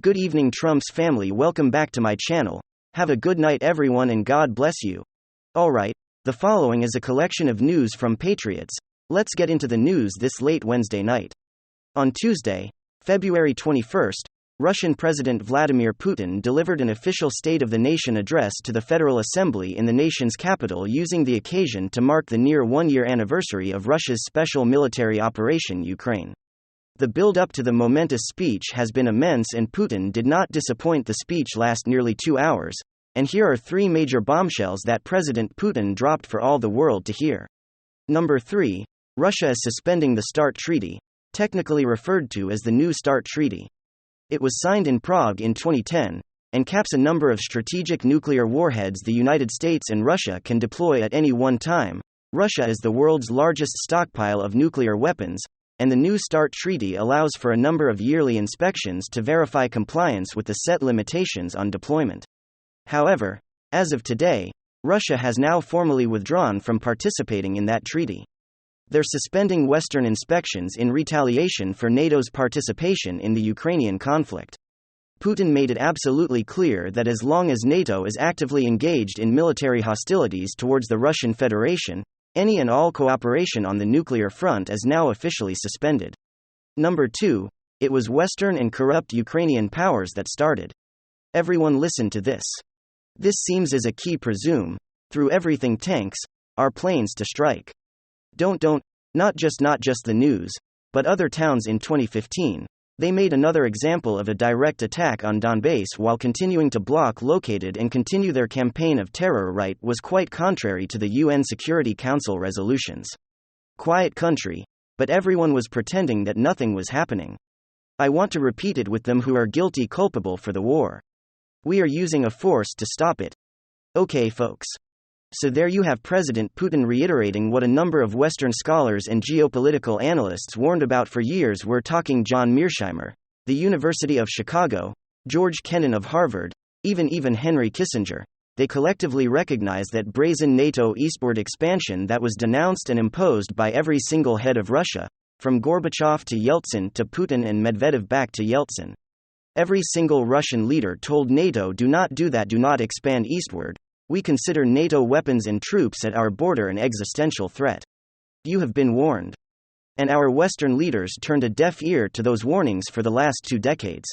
Good evening, Trump's family. Welcome back to my channel. Have a good night, everyone, and God bless you. Alright, the following is a collection of news from Patriots. Let's get into the news this late Wednesday night. On Tuesday, February 21st, Russian President Vladimir Putin delivered an official State of the Nation address to the Federal Assembly in the nation's capital, using the occasion to mark the near one-year anniversary of Russia's special military operation Ukraine. The build-up to the momentous speech has been immense, and Putin did not disappoint. The speech lasted nearly 2 hours, and here are 3 major bombshells that President Putin dropped for all the world to hear. Number 3. Russia is suspending the START Treaty, technically referred to as the New START Treaty. It was signed in Prague in 2010, and caps a number of strategic nuclear warheads the United States and Russia can deploy at any one time. Russia is the world's largest stockpile of nuclear weapons, and the New START Treaty allows for a number of yearly inspections to verify compliance with the set limitations on deployment. However, as of today, Russia has now formally withdrawn from participating in that treaty. They're suspending Western inspections in retaliation for NATO's participation in the Ukrainian conflict. Putin made it absolutely clear that as long as NATO is actively engaged in military hostilities towards the Russian Federation, any and all cooperation on the nuclear front is now officially suspended. Number 2. It was Western and corrupt Ukrainian powers that started. Everyone listen to this. This seems as a key presume, through everything tanks, our planes to strike. Not just the news, but other towns in 2015. They made another example of a direct attack on Donbass while continuing to block located and continue their campaign of terror. Right was quite contrary to the UN Security Council resolutions. Quiet country, but everyone was pretending that nothing was happening. I want to repeat it with them who are guilty culpable for the war. We are using a force to stop it. Okay, folks. So there you have President Putin reiterating what a number of Western scholars and geopolitical analysts warned about for years. We're talking John Mearsheimer, the University of Chicago, George Kennan of Harvard, even Henry Kissinger. They collectively recognize that brazen NATO eastward expansion that was denounced and imposed by every single head of Russia, from Gorbachev to Yeltsin to Putin and Medvedev back to Yeltsin. Every single Russian leader told NATO, do not do that, do not expand eastward. We consider NATO weapons and troops at our border an existential threat. You have been warned. And our Western leaders turned a deaf ear to those warnings for the last 2 decades.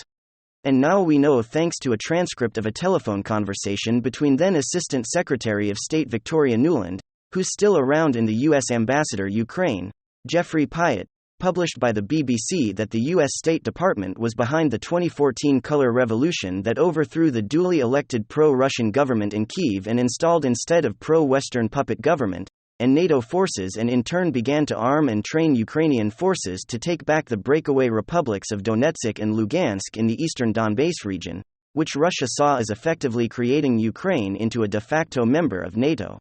And now we know, thanks to a transcript of a telephone conversation between then Assistant Secretary of State Victoria Nuland, who's still around, and the U.S. Ambassador Ukraine, Jeffrey Pyatt, published by the BBC, that the U.S. State Department was behind the 2014 color revolution that overthrew the duly elected pro-Russian government in Kyiv and installed instead of pro-Western puppet government and NATO forces, and in turn began to arm and train Ukrainian forces to take back the breakaway republics of Donetsk and Lugansk in the eastern Donbass region, which Russia saw as effectively creating Ukraine into a de facto member of NATO.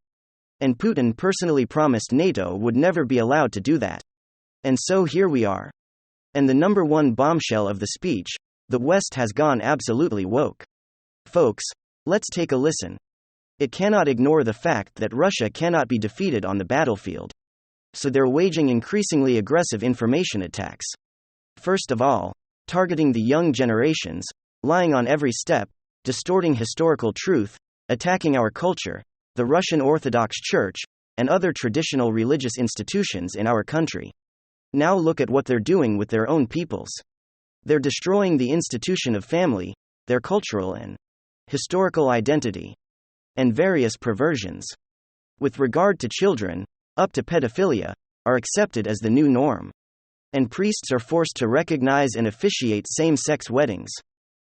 And Putin personally promised NATO would never be allowed to do that. And so here we are. And the number 1 bombshell of the speech, the West has gone absolutely woke. Folks, let's take a listen. It cannot ignore the fact that Russia cannot be defeated on the battlefield. So they're waging increasingly aggressive information attacks. First of all, targeting the young generations, lying on every step, distorting historical truth, attacking our culture, the Russian Orthodox Church, and other traditional religious institutions in our country. Now look at what they're doing with their own peoples. They're destroying the institution of family, their cultural and historical identity, and various perversions, with regard to children, up to pedophilia, are accepted as the new norm. And priests are forced to recognize and officiate same-sex weddings.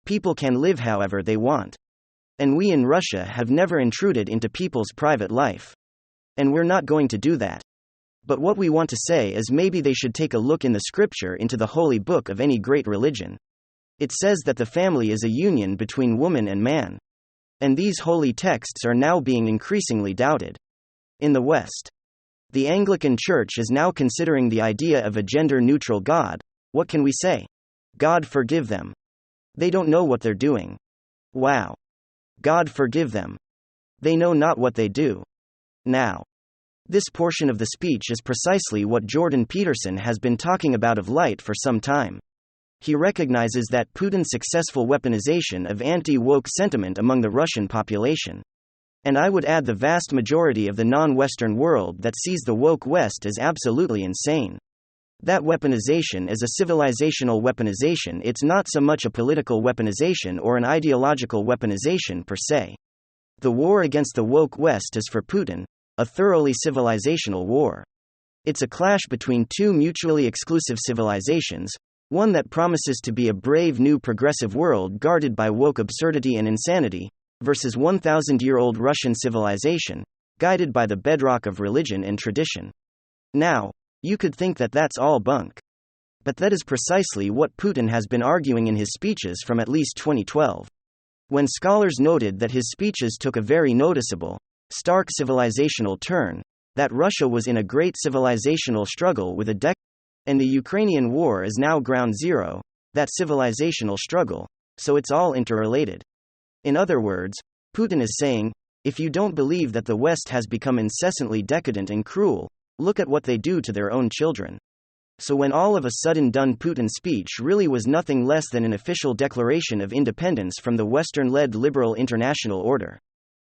People can live however they want. And we in Russia have never intruded into people's private life. And we're not going to do that. But what we want to say is, maybe they should take a look in the scripture into the holy book of any great religion. It says that the family is a union between woman and man. And these holy texts are now being increasingly doubted. In the West, the Anglican Church is now considering the idea of a gender-neutral God. What can we say? God forgive them. They don't know what they're doing. Wow. God forgive them. They know not what they do. Now, this portion of the speech is precisely what Jordan Peterson has been talking about of light for some time. He recognizes that Putin's successful weaponization of anti-woke sentiment among the Russian population. And I would add the vast majority of the non-Western world that sees the woke West as absolutely insane. That weaponization is a civilizational weaponization, it's not so much a political weaponization or an ideological weaponization per se. The war against the woke West is for Putin a thoroughly civilizational war. It's a clash between two mutually exclusive civilizations, one that promises to be a brave new progressive world guarded by woke absurdity and insanity, versus 1,000-year-old Russian civilization, guided by the bedrock of religion and tradition. Now, you could think that that's all bunk. But that is precisely what Putin has been arguing in his speeches from at least 2012. When scholars noted that his speeches took a very noticeable, stark civilizational turn, that Russia was in a great civilizational struggle with a decade, and the Ukrainian war is now ground zero, that civilizational struggle, so it's all interrelated. In other words, Putin is saying, if you don't believe that the West has become incessantly decadent and cruel, look at what they do to their own children. So when all of a sudden done, Putin's speech really was nothing less than an official declaration of independence from the Western-led liberal international order.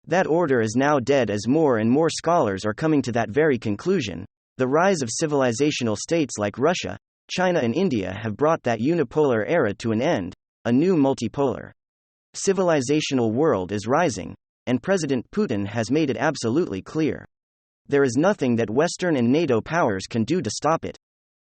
That order is now dead as more and more scholars are coming to that very conclusion. The rise of civilizational states like Russia, China and India have brought that unipolar era to an end, a new multipolar civilizational world is rising, and President Putin has made it absolutely clear. There is nothing that Western and NATO powers can do to stop it.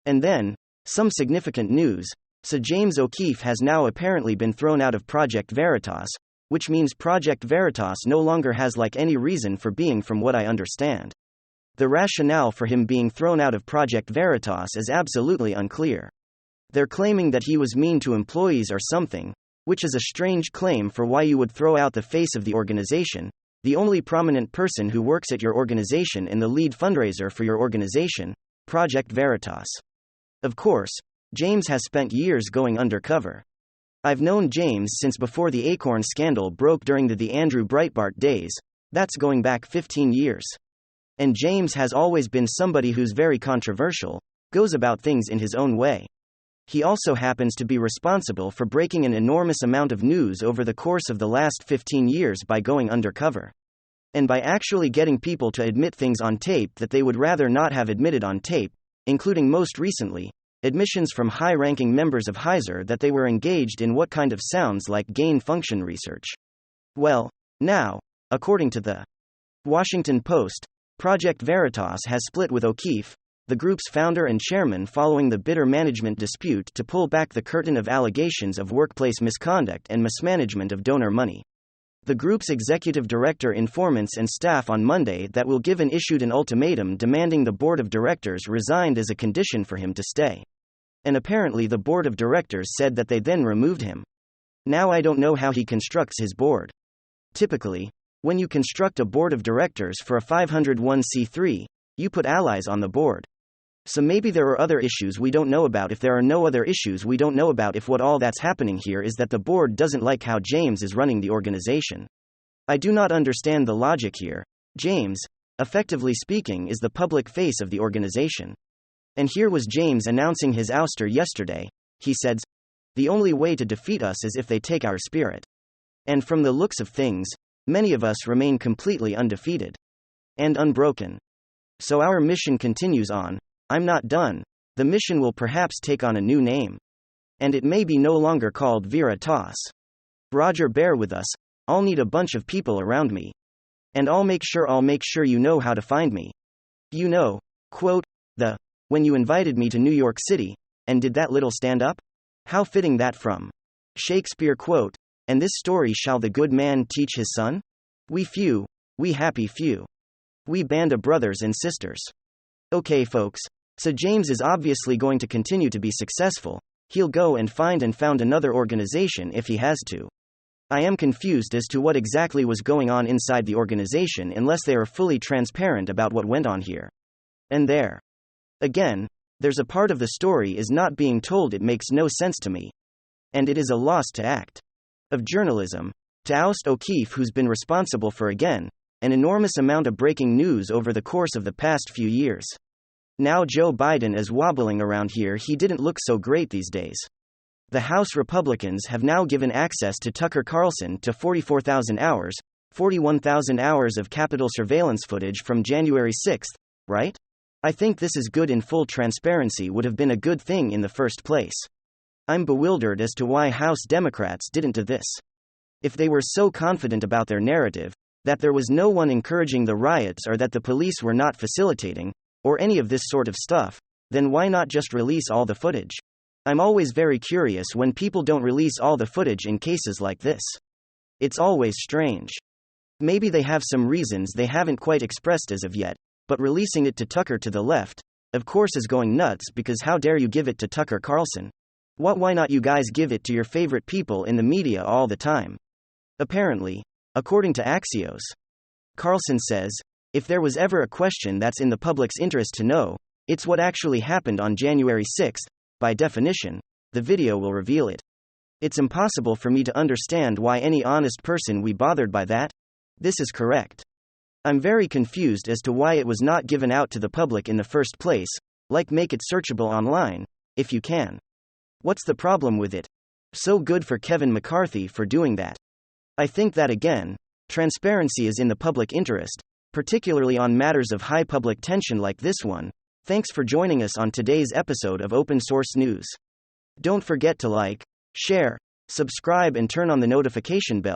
And then, some significant news, Sir James O'Keefe has now apparently been thrown out of Project Veritas, which means Project Veritas no longer has any reason for being from what I understand. The rationale for him being thrown out of Project Veritas is absolutely unclear. They're claiming that he was mean to employees or something, which is a strange claim for why you would throw out the face of the organization, the only prominent person who works at your organization and the lead fundraiser for your organization, Project Veritas. Of course, James has spent years going undercover. I've known James since before the Acorn scandal broke during the Andrew Breitbart days, that's going back 15 years. And James has always been somebody who's very controversial, goes about things in his own way. He also happens to be responsible for breaking an enormous amount of news over the course of the last 15 years by going undercover. And by actually getting people to admit things on tape that they would rather not have admitted on tape, including most recently, admissions from high-ranking members of Heiser that they were engaged in what kind of sounds like gain-function research. Well, now, according to the Washington Post, Project Veritas has split with O'Keefe, the group's founder and chairman, following the bitter management dispute to pull back the curtain of allegations of workplace misconduct and mismanagement of donor money. The group's executive director informants and staff on Monday that will give issued an ultimatum demanding the board of directors resigned as a condition for him to stay. And apparently the board of directors said that they then removed him. Now I don't know how he constructs his board. Typically, when you construct a board of directors for a 501c3, you put allies on the board. So maybe there are other issues we don't know about. If there are no other issues we don't know about, if what all that's happening here is that the board doesn't like how James is running the organization. I do not understand the logic here. James, effectively speaking, is the public face of the organization. And here was James announcing his ouster yesterday. He said, "The only way to defeat us is if they take our spirit." And from the looks of things, many of us remain completely undefeated and unbroken. So our mission continues on. I'm not done. The mission will perhaps take on a new name. And it may be no longer called Veritas. Roger, bear with us. I'll need a bunch of people around me. And I'll make sure you know how to find me. You know, quote, when you invited me to New York City, and did that little stand-up? How fitting that from Shakespeare, quote, and this story shall the good man teach his son? We few, we happy few. We band of brothers and sisters. Okay folks, so James is obviously going to continue to be successful. He'll go and found another organization if he has to. I am confused as to what exactly was going on inside the organization unless they are fully transparent about what went on here. And there. Again, there's a part of the story is not being told. It makes no sense to me. And it is a loss to act of journalism, to oust O'Keefe, who's been responsible for, again, an enormous amount of breaking news over the course of the past few years. Now Joe Biden is wobbling around here. He didn't look so great these days. The House Republicans have now given access to Tucker Carlson to 44,000 hours, 41,000 hours of Capitol surveillance footage from January 6, right? I think this is good, and full transparency would have been a good thing in the first place. I'm bewildered as to why House Democrats didn't do this. If they were so confident about their narrative, that there was no one encouraging the riots or that the police were not facilitating, or any of this sort of stuff, then why not just release all the footage? I'm always very curious when people don't release all the footage in cases like this. It's always strange. Maybe they have some reasons they haven't quite expressed as of yet, but releasing it to Tucker to the left, of course, is going nuts, because how dare you give it to Tucker Carlson? Why not you guys give it to your favorite people in the media all the time? Apparently, according to Axios, Carlson says, if there was ever a question that's in the public's interest to know, it's what actually happened on January 6. By definition, the video will reveal it. It's impossible for me to understand why any honest person would be bothered by that. This is correct. I'm very confused as to why it was not given out to the public in the first place, like make it searchable online, if you can. What's the problem with it? So good for Kevin McCarthy for doing that. I think that again, transparency is in the public interest, particularly on matters of high public tension like this one. Thanks for joining us on today's episode of Open Source News. Don't forget to like, share, subscribe, and turn on the notification bell.